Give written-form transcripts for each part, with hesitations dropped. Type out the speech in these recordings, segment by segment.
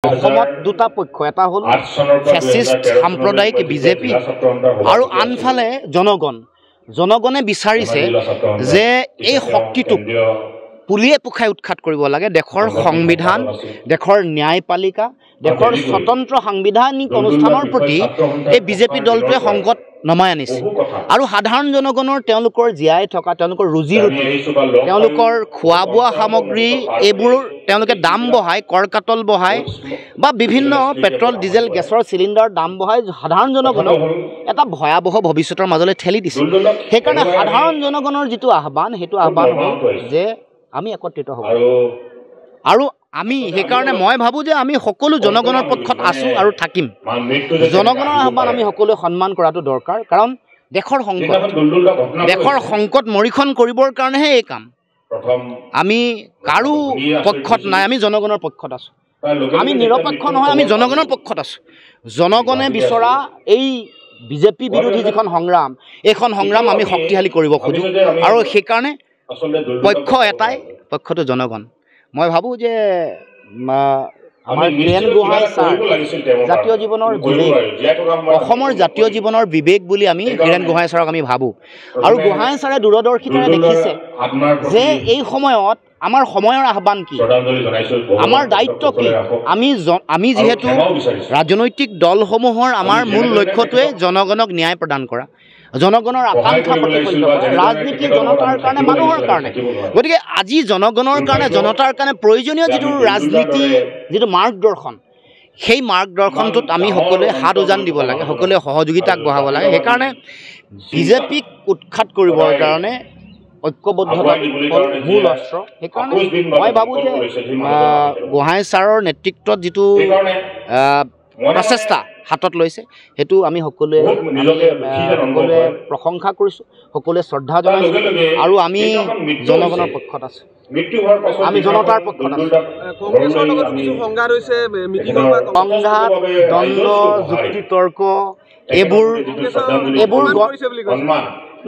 অসমত দুটা পক্ষ, এটা হ'ল ফেচিষ্ট সাম্প্ৰদায়িক বিজেপি আৰু আনফালে জনগণে বিচাৰিছে যে এই শক্তিটোক পুলিয়ে পোখাই উৎখাত কৰিব লাগে। দেশৰ সংবিধান, দেশৰ ন্যায়পালিকা, দেশৰ স্বতন্ত্ৰ সাংবিধানিক অনুষ্ঠানৰ প্ৰতি এই বিজেপি দলটোৱে সংকট নমাই আনিছে আৰু সাধাৰণ জনগণৰ তেওঁলোকৰ জীয়াই থকা, তেওঁলোকৰ ৰুজি ৰুটি, তেওঁলোকৰ খোৱা বোৱা সামগ্ৰী এইবোৰ তেওঁলোকে দাম বঢ়াই, কৰ কাটল বঢ়াই বা বিভিন্ন পেট্ৰল ডিজেল গেছৰ চিলিণ্ডাৰ দাম বঢ়াই সাধাৰণ জনগণক এটা ভয়াৱহ ভৱিষ্যতৰ মাজলৈ ঠেলি দিছে। সেইকাৰণে সাধাৰণ জনগণৰ যিটো আহ্বান, সেইটো আহ্বান হ'ল যে আমি একত্ৰিত হ'ব আৰু আমি সেইকাৰণে মই ভাবোঁ যে আমি সকলো জনগণৰ পক্ষত আছোঁ আৰু থাকিম। জনগণৰ আহ্বান আমি সকলোৱে সন্মান কৰাটো দৰকাৰ, কাৰণ দেশৰ সংকট মৰীক্ষণ কৰিবৰ কাৰণেহে এই কাম। আমি কাৰো পক্ষত নাই, আমি জনগণৰ পক্ষত আছোঁ। আমি নিৰপেক্ষ নহয়, আমি জনগণৰ পক্ষত আছোঁ। জনগণে বিচৰা এই বিজেপি বিৰোধী যিখন সংগ্ৰাম, এইখন সংগ্ৰাম আমি শক্তিশালী কৰিব খোজোঁ আৰু সেইকাৰণে পক্ষ এটাই, পক্ষটো জনগণ। মই ভাবোঁ যে আমাৰ হীৰেণ গোহাঁই ছাৰ জাতীয় জীৱনৰ বিবেক, অসমৰ জাতীয় জীৱনৰ বিবেক বুলি আমি হীৰেণ গোহাঁই ছাৰক আমি ভাবোঁ আৰু গোহাঁই ছাৰে দূৰদৰ্শিতাৰে দেখিছে যে এই সময়ত আমাৰ সময়ৰ আহ্বান কি, আমাৰ দায়িত্ব কি। আমি যিহেতু ৰাজনৈতিক দলসমূহৰ আমাৰ মূল লক্ষ্যটোৱে জনগণক ন্যায় প্ৰদান কৰা, জনগণৰ আকাংক্ষা প্ৰতিফলিত কৰা, ৰাজনীতি জনতাৰ কাৰণে, মানুহৰ কাৰণে। গতিকে আজি জনগণৰ কাৰণে, জনতাৰ কাৰণে প্ৰয়োজনীয় যিটো ৰাজনীতি, যিটো মাৰ্গদৰ্শন, সেই মাৰ্গদৰ্শনটোত আমি সকলোৱে হাত উজান দিব লাগে, সকলোৱে সহযোগিতা আগবঢ়াব লাগে। সেইকাৰণে বিজেপিক উৎখাত কৰিবৰ কাৰণে ঐক্যবদ্ধতা মূল অস্ত্ৰ। সেইকাৰণে মই ভাবোঁ যে গোহাঁই ছাৰৰ নেতৃত্বত যিটো প্ৰচেষ্টা হাতত লৈছে, সেইটো আমি সকলোৱে প্ৰশংসা কৰিছোঁ, সকলোৱে শ্ৰদ্ধা জনাইছোঁ আৰু আমি জনগণৰ পক্ষত আছোঁ, আমি জনতাৰ পক্ষত আছোঁ। সংঘাত, দ্বন্দ্ব, যুক্তি তৰ্ক এইবোৰ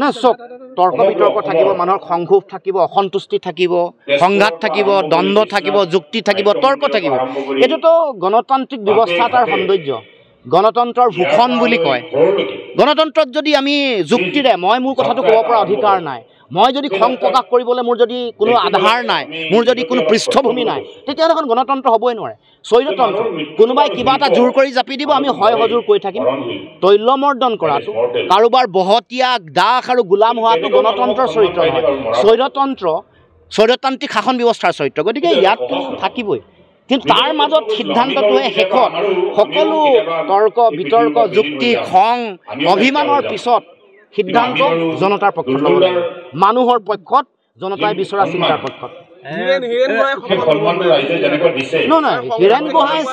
নহয়, চব তৰ্ক বিতৰ্ক থাকিব, মানুহৰ সংক্ষোভ থাকিব, অসন্তুষ্টি থাকিব, সংঘাত থাকিব, দ্বন্দ্ব থাকিব, যুক্তি থাকিব, তৰ্ক থাকিব। এইটোতো গণতান্ত্ৰিক ব্যৱস্থা এটাৰ সৌন্দৰ্য, গণতন্ত্ৰৰ ভূষণ বুলি কয়। গণতন্ত্ৰত যদি আমি যুক্তিৰে মই মোৰ কথাটো ক'ব পৰা অধিকাৰ নাই, মই যদি খং প্ৰকাশ কৰিবলৈ মোৰ যদি কোনো আধাৰ নাই, মোৰ যদি কোনো পৃষ্ঠভূমি নাই, তেতিয়াহ'লে এখন গণতন্ত্ৰ হ'বই নোৱাৰে। স্বৈৰতন্ত্ৰ, কোনোবাই কিবা এটা জোৰ কৰি জাপি দিব, আমি হয় হজুৰ কৈ থাকিম। তৈলমৰ্দন কৰাটো, কাৰোবাৰ বহতীয়া দাস আৰু গোলাম হোৱাটো গণতন্ত্ৰৰ চৰিত্ৰ নহয়, স্বৈৰতান্ত্ৰিক শাসন ব্যৱস্থাৰ চৰিত্ৰ। গতিকে ইয়াততো থাকিবই, কিন্তু তাৰ মাজত সিদ্ধান্তটোৱে শেষত সকলো তৰ্ক বিতৰ্ক, যুক্তি, খং, অভিমানৰ পিছত সিদ্ধান্ত জনতাৰ পক্ষত ল'ব লাগে, মানুহৰ পক্ষত, জনতাই বিচৰা চিন্তাৰ পক্ষত। নহয়, হীৰেণ গোহাঁই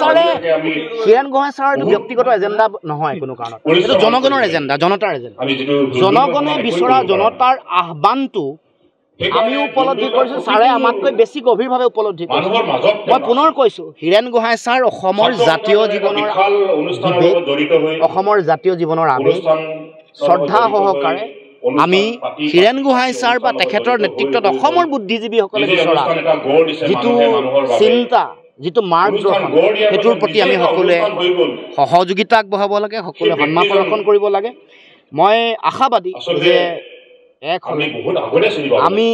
ছাৰৰ এইটো ব্যক্তিগত এজেণ্ডা নহয় কোনো কাৰণত, এইটো জনগণৰ এজেণ্ডা, জনতাৰ এজেণ্ডা। জনগণে বিচৰা জনতাৰ আহ্বানটো আমি উপলব্ধি কৰিছোঁ, ছাৰে আমাতকৈ বেছি গভীৰভাৱে উপলব্ধি কৰিছোঁ। মই পুনৰ কৈছোঁ, হীৰেণ গোহাঁই ছাৰ অসমৰ জাতীয় জীৱনৰ বিবেক, অসমৰ জাতীয় জীৱনৰ আবেগ। শ্ৰদ্ধা সহকাৰে আমি হীৰেণ গোহাঁই ছাৰ বা তেখেতৰ নেতৃত্বত অসমৰ বুদ্ধিজীৱীসকলে বিচৰা যিটো চিন্তা, যিটো মাৰ্গদৰ্শন, সেইটোৰ প্ৰতি আমি সকলোৱে সহযোগিতা আগবঢ়াব লাগে, সকলোৱে সন্মান প্ৰদৰ্শন কৰিব লাগে। মই আশাবাদী যে আমি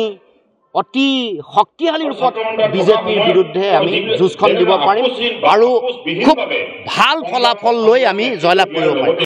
অতি শক্তিশালী ৰূপত বিজেপিৰ বিৰুদ্ধে আমি যুঁজখন দিব পাৰিম আৰু খুব ভাল ফলাফল লৈ আমি জয়লাভ কৰিব পাৰিম।